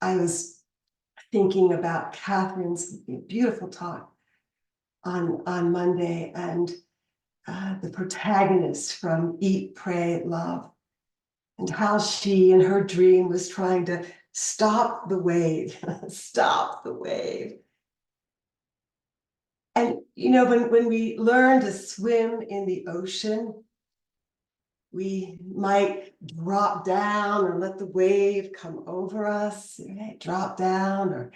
I was thinking about Catherine's beautiful talk on Monday, and the protagonist from Eat, Pray, Love, and how she in her dream was trying to stop the wave, stop the wave. And when we learn to swim in the ocean, we might drop down or let the wave come over us, right? Drop down, or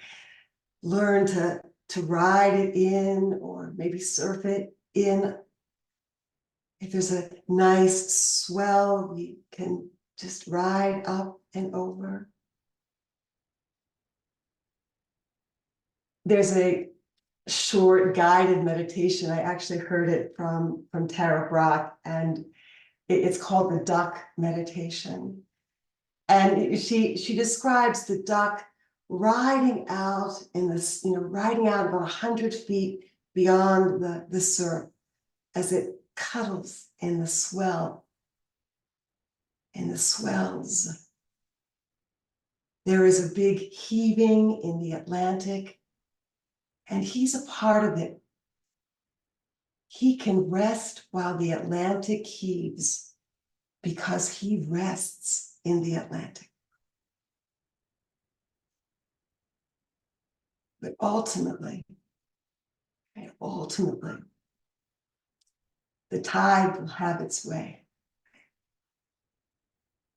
learn to ride it in, or maybe surf it in. If there's a nice swell, we can just ride up and over. There's a short guided meditation. I actually heard it from Tara Brach, and it's called the duck meditation. And she describes the duck riding out in this, riding out about 100 feet beyond the surf as it cuddles in the swell, in the swells. There is a big heaving in the Atlantic, and he's a part of it. He can rest while the Atlantic heaves because he rests in the Atlantic. But ultimately, the tide will have its way.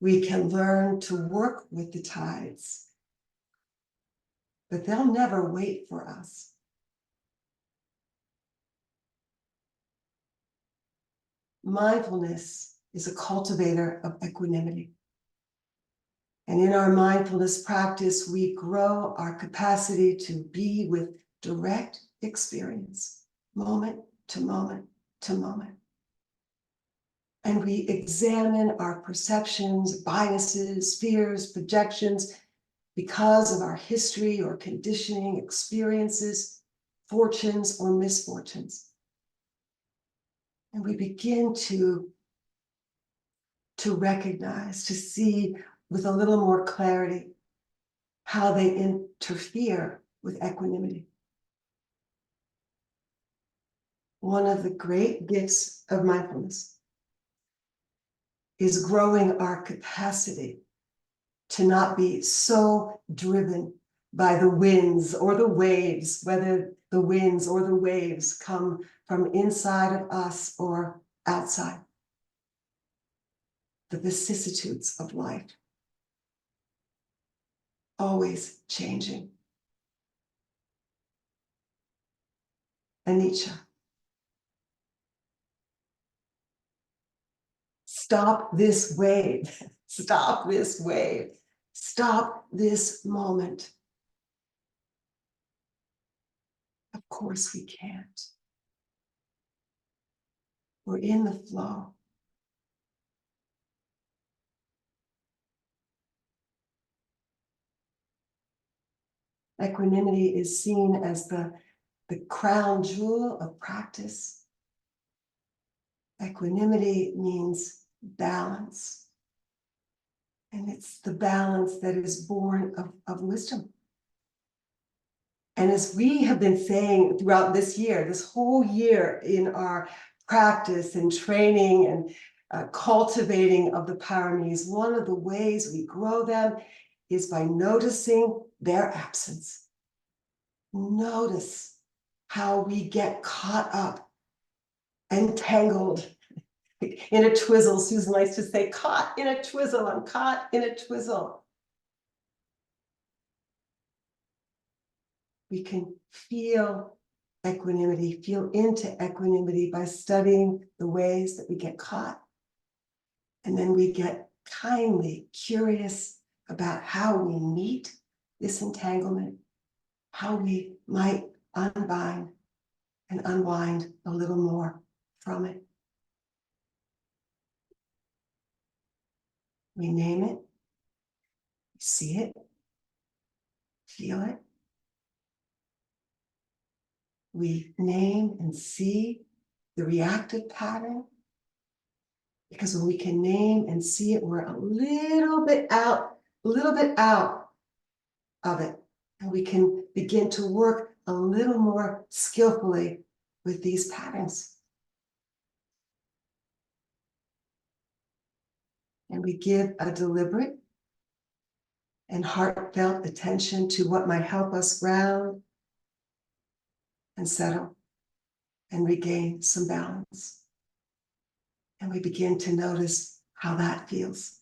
We can learn to work with the tides, but they'll never wait for us. Mindfulness is a cultivator of equanimity. And in our mindfulness practice, we grow our capacity to be with direct experience, moment to moment to moment. And we examine our perceptions, biases, fears, projections because of our history or conditioning, experiences, fortunes or misfortunes. And we begin to recognize, to see with a little more clarity how they interfere with equanimity. One of the great gifts of mindfulness is growing our capacity to not be so driven by the winds or the waves, whether the winds or the waves come from inside of us or outside. The vicissitudes of life, always changing. Anicca. Stop this wave. Stop this wave. Stop this moment. Of course we can't. We're in the flow. Equanimity is seen as the crown jewel of practice. Equanimity means balance. And it's the balance that is born of wisdom. And as we have been saying throughout this year, this whole year in our practice and training and cultivating of the Paramis, one of the ways we grow them is by noticing their absence. Notice how we get caught up, entangled in a twizzle. Susan likes to say, caught in a twizzle, I'm caught in a twizzle. We can feel equanimity, feel into equanimity by studying the ways that we get caught. And then we get kindly curious about how we meet this entanglement, how we might unbind and unwind a little more from it. We name it, we see it, feel it. We name and see the reactive pattern, because when we can name and see it, we're a little bit out of it. And we can begin to work a little more skillfully with these patterns. And we give a deliberate and heartfelt attention to what might help us ground and settle and regain some balance. And we begin to notice how that feels.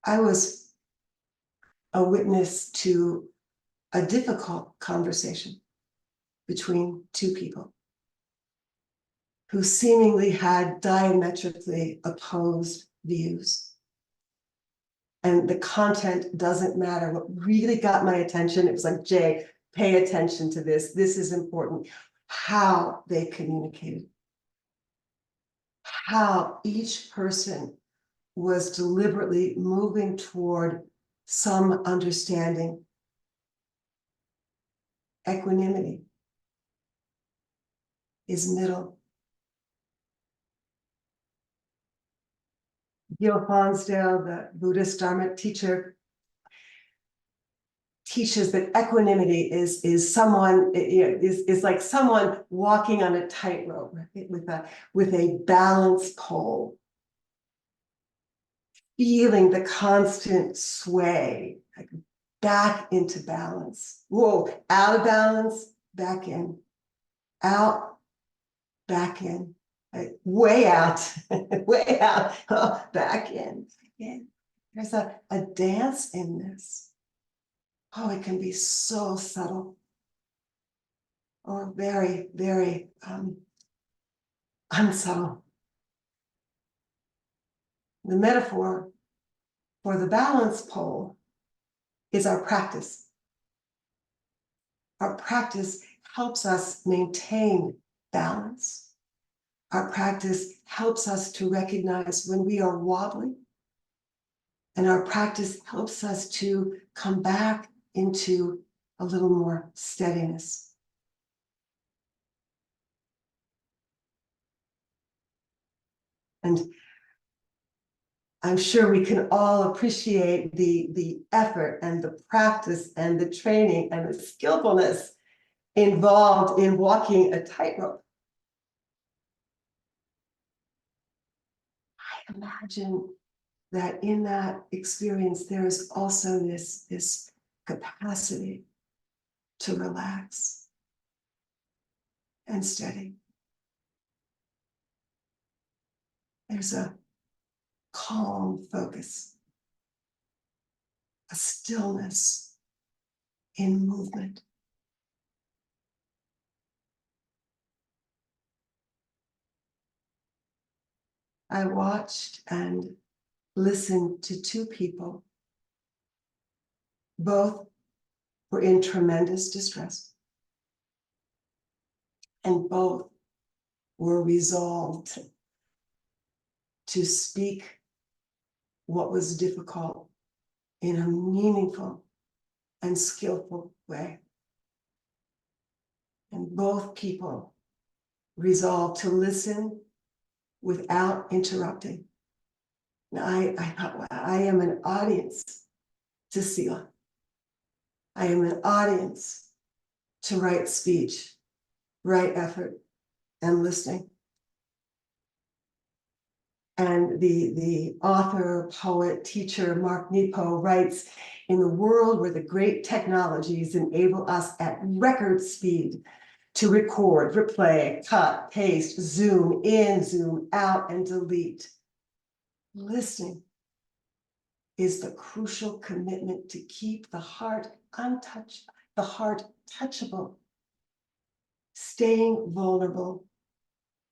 I was a witness to a difficult conversation between two people who seemingly had diametrically opposed views. And the content doesn't matter. What really got my attention, it was like, Jaye, pay attention to this. This is important. How they communicated. How each person was deliberately moving toward some understanding. Equanimity is middle. Gil Fonsdale, the Buddhist Dharma teacher, teaches that equanimity is someone, is like someone walking on a tightrope, right? with a balance pole, feeling the constant sway, like back into balance. Whoa, out of balance, back in, out, back in, like way out, way out, oh, back in, again. There's a dance in this. Oh, it can be so subtle or very, very unsubtle. The metaphor for the balance pole is our practice. Our practice helps us maintain balance. Our practice helps us to recognize when we are wobbling. And our practice helps us to come back into a little more steadiness. And I'm sure we can all appreciate the effort and the practice and the training and the skillfulness involved in walking a tightrope. I imagine that in that experience, there is also this capacity to relax and steady. There's a calm focus, a stillness in movement. I watched and listened to two people. Both were in tremendous distress, and both were resolved to speak what was difficult in a meaningful and skillful way. And both people resolved to listen without interrupting. And I thought, wow, I am an audience to Sila. I am an audience to right speech, right effort, and listening. And the author, poet, teacher, Mark Nepo writes, in the world where the great technologies enable us at record speed to record, replay, cut, paste, zoom in, zoom out, and delete, listening is the crucial commitment to keep the heart untouched, the heart touchable, staying vulnerable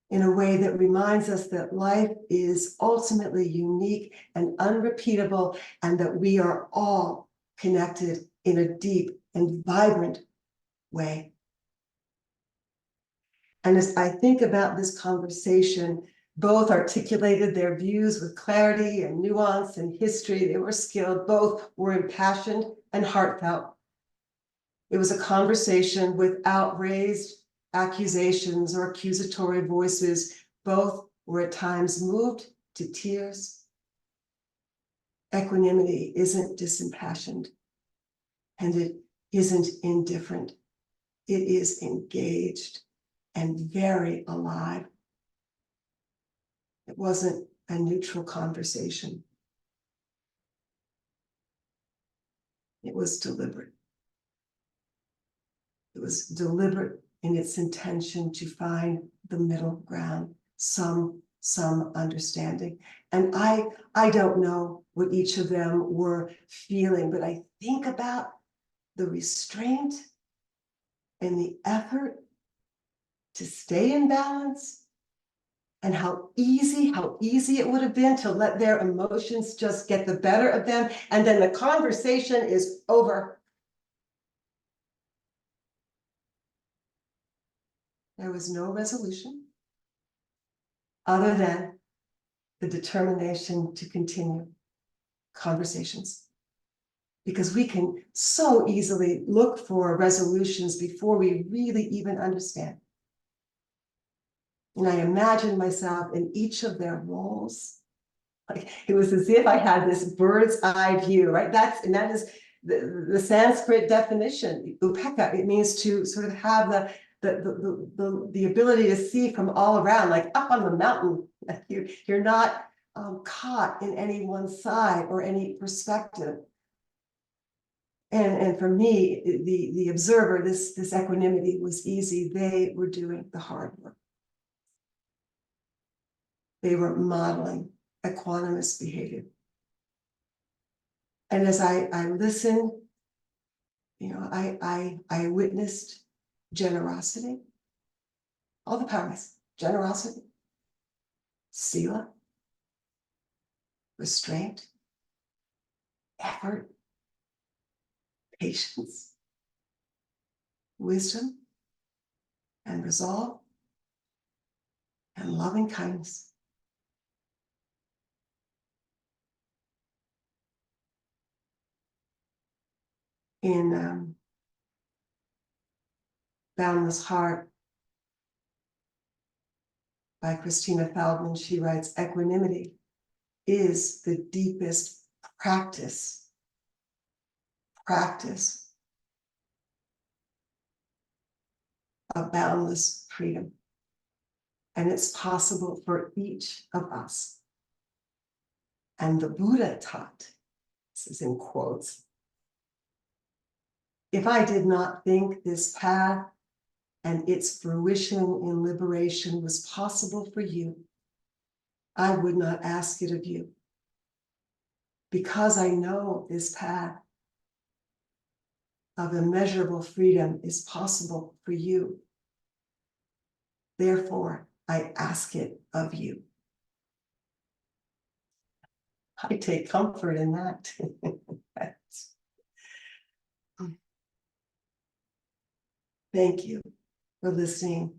in a way that reminds us that life is ultimately unique and unrepeatable, and that we are all connected in a deep and vibrant way. And as I think about this conversation, both articulated their views with clarity and nuance and history. They were skilled, both were impassioned and heartfelt. It was a conversation without raised accusations or accusatory voices. Both were at times moved to tears. Equanimity isn't disimpassioned, and it isn't indifferent. It is engaged and very alive. It wasn't a neutral conversation. It was deliberate. It was deliberate in its intention to find the middle ground, some understanding. And I don't know what each of them were feeling, but I think about the restraint and the effort to stay in balance, and how easy it would have been to let their emotions just get the better of them, and then the conversation is over. There was no resolution other than the determination to continue conversations. Because we can so easily look for resolutions before we really even understand. And I imagined myself in each of their roles. Like it was as if I had this bird's eye view, right? That is the Sanskrit definition, upekkha. It means to sort of have the ability to see from all around, like up on the mountain. You're not caught in any one side or any perspective. And for me, the observer, this equanimity was easy. They were doing the hard work. They were modeling equanimous behavior. And as I listened, I witnessed generosity, all the Paramis, generosity, sila, restraint, effort, patience, wisdom, and resolve, and loving kindness. In Boundless Heart by Christina Feldman, she writes, equanimity is the deepest practice of boundless freedom. And it's possible for each of us. And the Buddha taught, this is in quotes, if I did not think this path and its fruition in liberation was possible for you, I would not ask it of you. Because I know this path of immeasurable freedom is possible for you, therefore I ask it of you. I take comfort in that. Thank you for listening